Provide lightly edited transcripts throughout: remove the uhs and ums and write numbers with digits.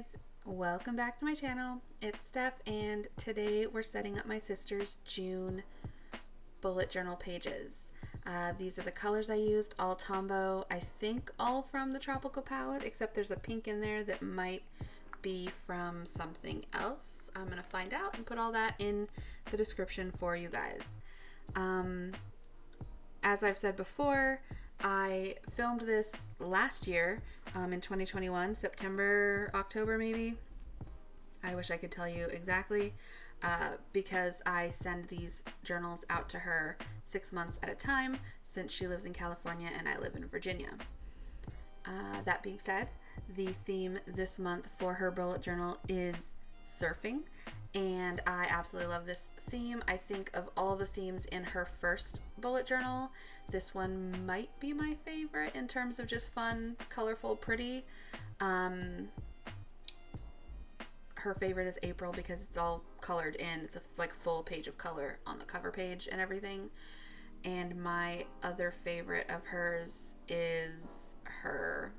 guys, welcome back to my channel. It's Steph and today we're setting up my sister's June bullet journal pages. These are the colors I used, all Tombow, I think all from the Tropical palette, except there's a pink in there that might be from something else. I'm gonna find out and put all that in the description for you guys. As I've said before, I filmed this last year in 2021, September, October maybe. I wish I could tell you exactly because I send these journals out to her 6 months at a time since she lives in California and I live in Virginia. That being said, the theme this month for her bullet journal is surfing, and I absolutely love this theme. I think of all the themes in her first bullet journal, this one might be my favorite in terms of just fun, colorful, pretty. Her favorite is April because it's all colored in. It's a like full page of color on the cover page and everything. And my other favorite of hers is her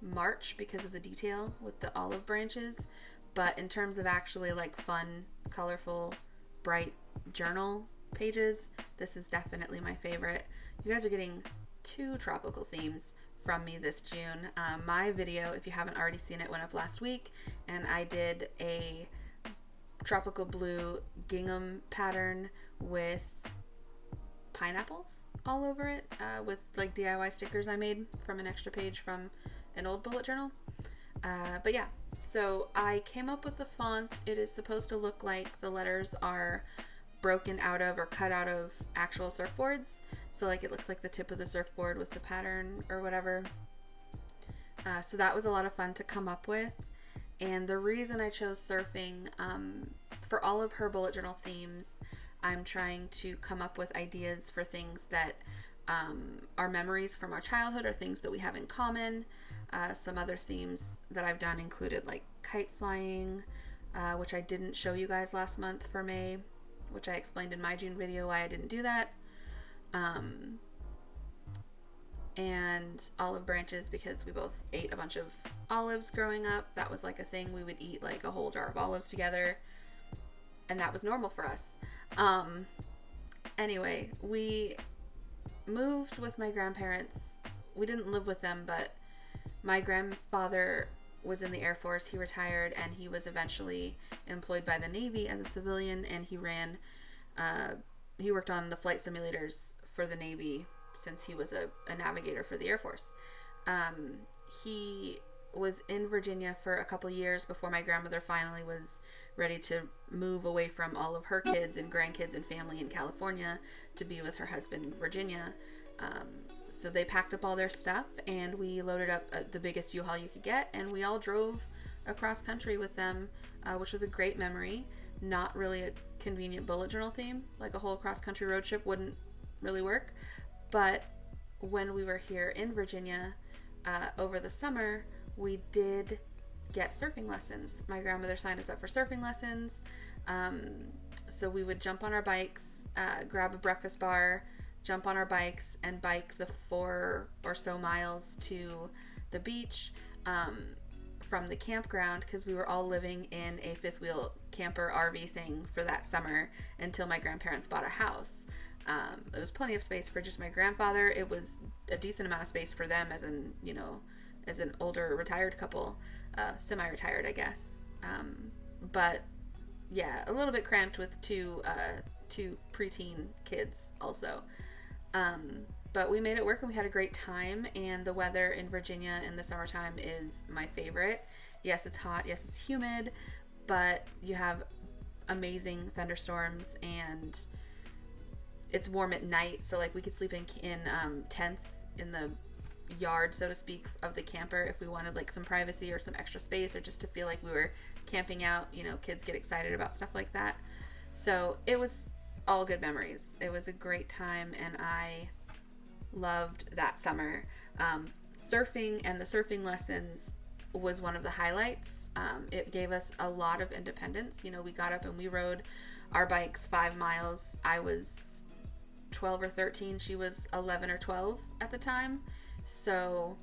March because of the detail with the olive branches. But in terms of actually like fun, colorful, bright journal pages, this is definitely my favorite. You guys are getting 2 tropical themes from me this June. My video, if you haven't already seen it, went up last week, and I did a tropical blue gingham pattern with pineapples all over it, with like DIY stickers I made from an extra page from an old bullet journal. But yeah, so I came up with the font. It is supposed to look like the letters are broken out of or cut out of actual surfboards. So like it looks like the tip of the surfboard with the pattern or whatever. So that was a lot of fun to come up with. And the reason I chose surfing, for all of her bullet journal themes, I'm trying to come up with ideas for things that are memories from our childhood or things that we have in common. Some other themes that I've done included like kite flying, which I didn't show you guys last month for May, which I explained in my June video why I didn't do that. And olive branches because we both ate a bunch of olives growing up. That was like a thing. We would eat like a whole jar of olives together, and that was normal for us. Anyway, we moved with my grandparents. We didn't live with them, but my grandfather was in the Air Force. He retired, and he was eventually employed by the Navy as a civilian, and he worked on the flight simulators for the Navy since he was a navigator for the Air Force. He was in Virginia for a couple years before my grandmother finally was ready to move away from all of her kids and grandkids and family in California to be with her husband in Virginia. So they packed up all their stuff, and we loaded up the biggest U-Haul you could get, and we all drove across country with them, which was a great memory. Not really a convenient bullet journal theme, like a whole cross-country road trip wouldn't really work. But when we were here in Virginia over the summer, we did get surfing lessons. My grandmother signed us up for surfing lessons. So we would jump on our bikes, grab a breakfast bar, jump on our bikes, and bike the 4 or so miles to the beach from the campground, because we were all living in a fifth wheel camper RV thing for that summer until my grandparents bought a house. There was plenty of space for just my grandfather. It was a decent amount of space for them as an older retired couple, semi-retired, I guess. But yeah, a little bit cramped with two preteen kids also. But we made it work and we had a great time, and the weather in Virginia in the summertime is my favorite. Yes, it's hot. Yes, it's humid, but you have amazing thunderstorms, and it's warm at night. So like we could sleep in tents in the yard, so to speak, of the camper if we wanted like some privacy or some extra space, or just to feel like we were camping out. You know, kids get excited about stuff like that. So it was all good memories. It was a great time, and I loved that summer. Surfing and the surfing lessons was one of the highlights. It gave us a lot of independence. You know, we got up and we rode our bikes 5 miles. I was 12 or 13. She was 11 or 12 at the time. So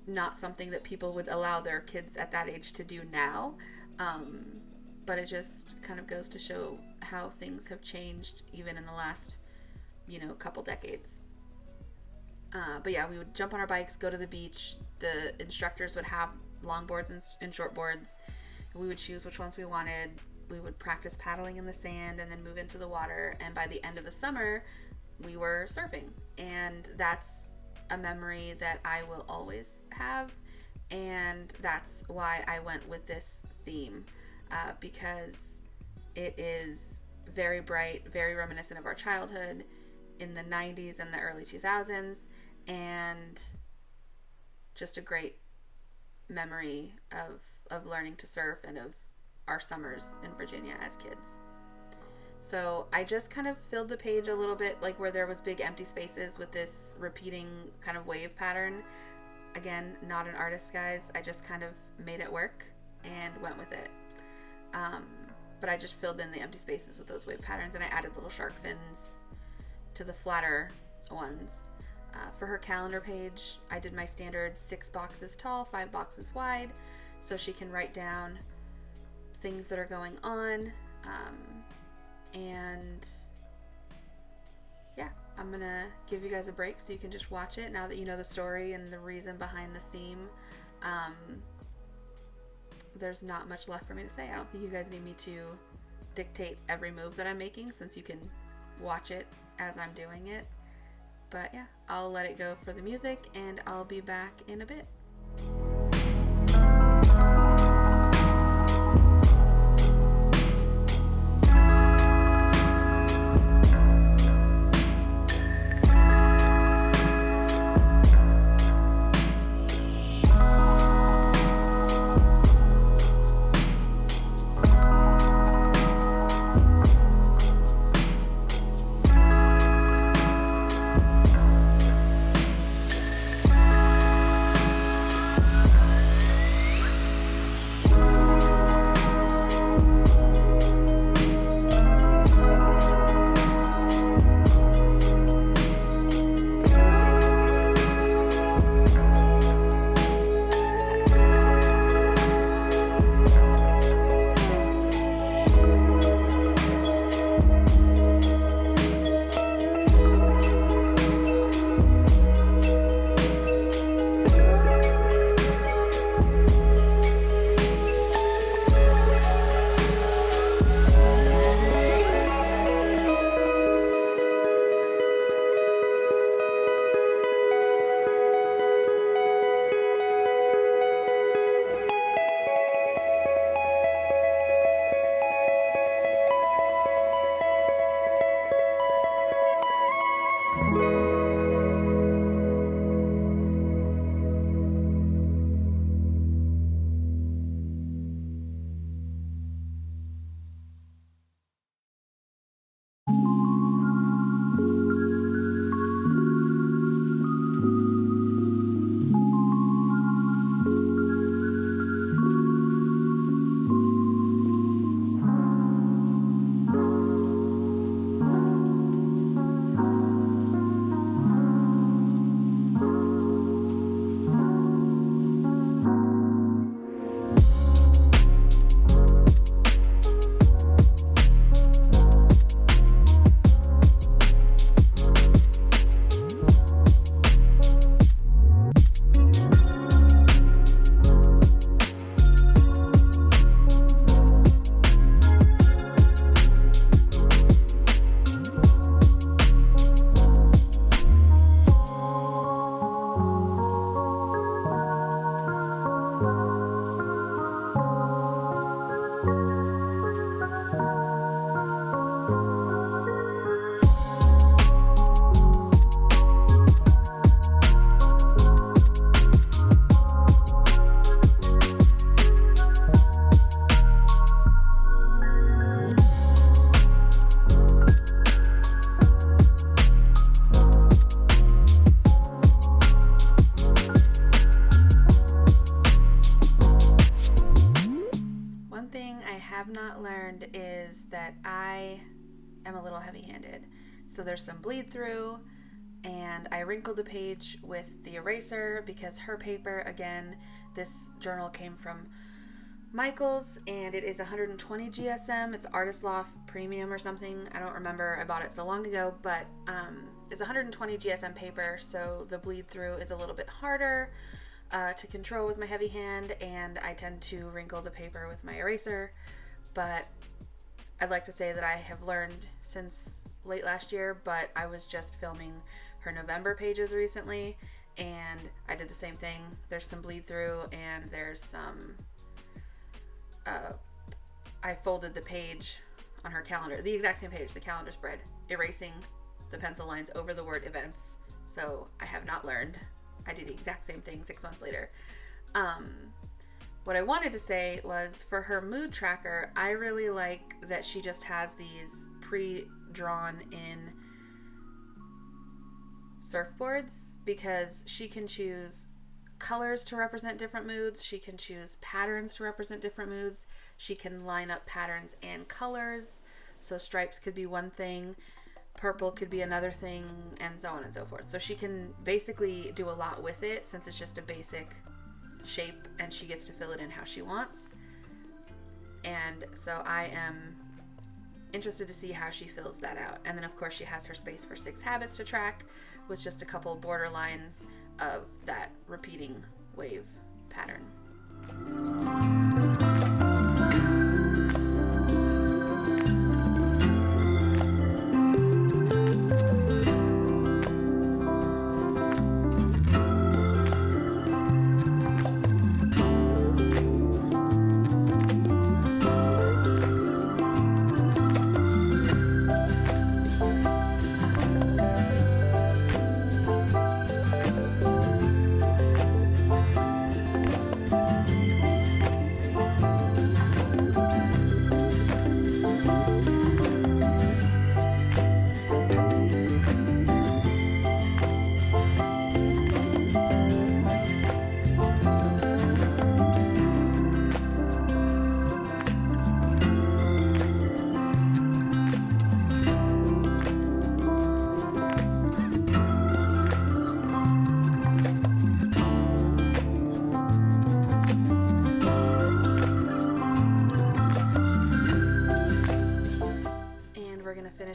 not something that people would allow their kids at that age to do now. But it just kind of goes to show how things have changed even in the last, couple decades. But yeah, we would jump on our bikes, go to the beach. The instructors would have longboards and shortboards. We would choose which ones we wanted. We would practice paddling in the sand and then move into the water. And by the end of the summer, we were surfing. And that's a memory that I will always have. And that's why I went with this theme, because it is very bright, very reminiscent of our childhood in the 90s and the early 2000s, and just a great memory of learning to surf and of our summers in Virginia as kids. So I just kind of filled the page a little bit, like where there was big empty spaces, with this repeating kind of wave pattern. Again, not an artist, guys. I just kind of made it work and went with it. But I just filled in the empty spaces with those wave patterns, and I added little shark fins to the flatter ones. For her calendar page, I did my standard 6 boxes tall, 5 boxes wide, so she can write down things that are going on. And yeah, I'm gonna give you guys a break so you can just watch it now that you know the story and the reason behind the theme. There's not much left for me to say. I don't think you guys need me to dictate every move that I'm making, since you can watch it as I'm doing it. But yeah, I'll let it go for the music, and I'll be back in a bit. Is that I am a little heavy-handed. So there's some bleed through, and I wrinkled the page with the eraser because her paper, again, this journal came from Michael's, and it is 120 GSM. It's Artist Loft Premium or something. I don't remember. I bought it so long ago, but it's 120 GSM paper, so the bleed through is a little bit harder to control with my heavy hand, and I tend to wrinkle the paper with my eraser. But I'd like to say that I have learned since late last year, but I was just filming her November pages recently, and I did the same thing. There's some bleed through, and there's some I folded the page on her calendar, the exact same page, the calendar spread, erasing the pencil lines over the word events. So I have not learned. I do the exact same thing 6 months later. What I wanted to say was, for her mood tracker, I really like that she just has these pre-drawn in surfboards, because she can choose colors to represent different moods. She can choose patterns to represent different moods. She can line up patterns and colors. So stripes could be one thing, purple could be another thing, and so on and so forth. So she can basically do a lot with it, since it's just a basic shape and she gets to fill it in how she wants. And so I am interested to see how she fills that out. And then of course she has her space for 6 habits to track, with just a couple border lines of that repeating wave pattern.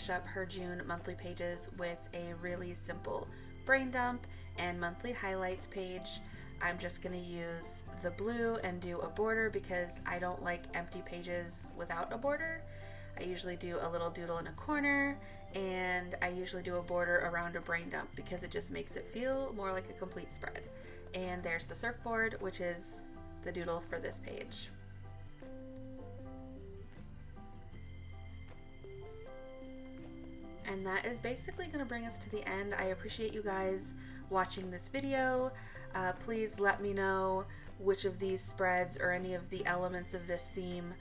Up her June monthly pages with a really simple brain dump and monthly highlights page. I'm just going to use the blue and do a border because I don't like empty pages without a border. I usually do a little doodle in a corner, and I usually do a border around a brain dump because it just makes it feel more like a complete spread. And there's the surfboard, which is the doodle for this page. And that is basically going to bring us to the end. I appreciate you guys watching this video. Please let me know which of these spreads or any of the elements of this theme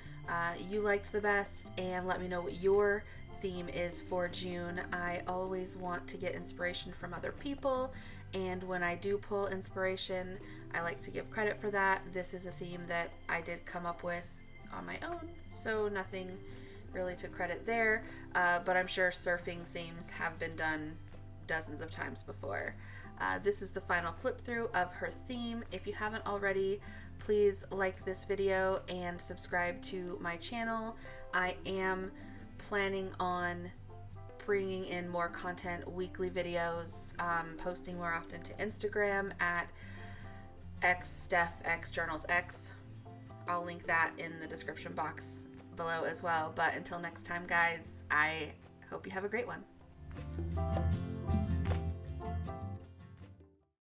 you liked the best, and let me know what your theme is for June. I always want to get inspiration from other people, and when I do pull inspiration, I like to give credit for that. This is a theme that I did come up with on my own, so nothing really to credit there, but I'm sure surfing themes have been done dozens of times before. This is the final flip through of her theme. If you haven't already, please like this video and subscribe to my channel. I am planning on bringing in more content, weekly videos, posting more often to Instagram at xsteph_xjournalsx. I'll link that in the description box below as well. But until next time, guys, I hope you have a great one.